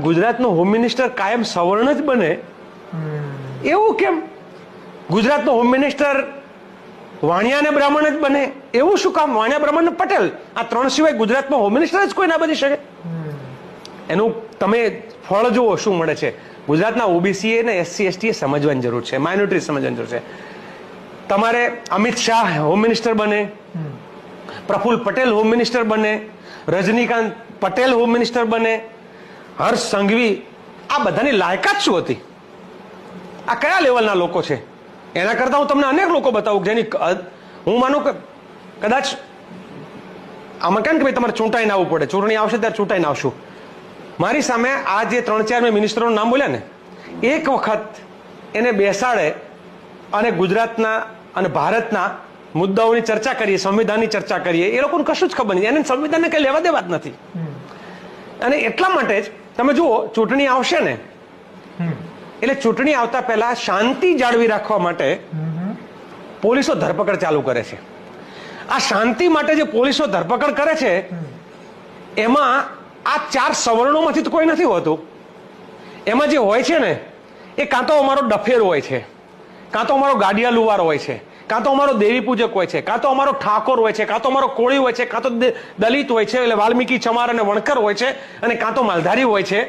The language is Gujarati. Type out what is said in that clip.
ગુજરાતનો હોમ મિનિસ્ટર કાયમ સવર્ણ જ બને એવું કેમ? ગુજરાતનો હોમ મિનિસ્ટર વાણિયા અને બ્રાહ્મણ જ બને એવું શું કામ? વાણિયા, બ્રાહ્મણ ને પટેલ, આ ત્રણ સિવાય ગુજરાતમાં હોમ મિનિસ્ટર જ કોઈ ના બની શકે? એનું તમે ફળ જુઓ શું મળે છે. ગુજરાતના ઓબીસી ને એસસી એસટી સમજવાની જરૂર છે, માઇનોરિટી સમજવાની જરૂર છે. તમારે અમિત શાહ હોમ મિનિસ્ટર બને, પ્રફુલ્લ પટેલ હોમ મિનિસ્ટર બને, રજનીકાંત પટેલ હોમ મિનિસ્ટર બને, હર્ષ સંઘવી, આ બધાની લાયકાત શું હતી? આ કયા લેવલના લોકો છે? એના કરતા હું તમને અનેક લોકો બતાવું જેની હું માનું કે કદાચ આમાં કેમ કે ભાઈ તમારે ચૂંટાઈને આવવું પડે, ચૂંટણી આવશે ત્યારે ચૂંટાઈને આવશું. મારી સામે આ જે 3-4 મેં મિનિસ્ટરોનું નામ બોલ્યા ને, એક વખત એને બેસાડે અને ગુજરાતના અને ભારતના મુદ્દાઓની ચર્ચા કરીએ, સંવિધાનની ચર્ચા કરીએ, એ લોકોને કશું જ ખબર નથી, એને સંવિધાનને કઈ લેવા દેવા જ નથી. અને એટલા માટે જ તમે જુઓ ચૂંટણી આવશે ને એટલે ચૂંટણી આવતા પહેલા શાંતિ જાળવી રાખવા માટે પોલીસો ધરપકડ ચાલુ કરે છે. આ શાંતિ માટે જે પોલીસો ધરપકડ કરે છે એમાં આ 4 સવર્ણોમાંથી તો કોઈ નથી હોતું. એમાં જે હોય છે ને એ કાં તો અમારો ડફેર હોય છે, કાં તો અમારો ગાડિયા લુવાર હોય છે, કાં તો અમારો દેવી પૂજક હોય છે, કાં તો અમારો ઠાકોર હોય છે, કાં તો અમારો કોળી હોય છે, કાં તો દલિત હોય છે એટલે વાલ્મીકી, ચમાર અને વણકર હોય છે, અને કાં તો માલધારી હોય છે.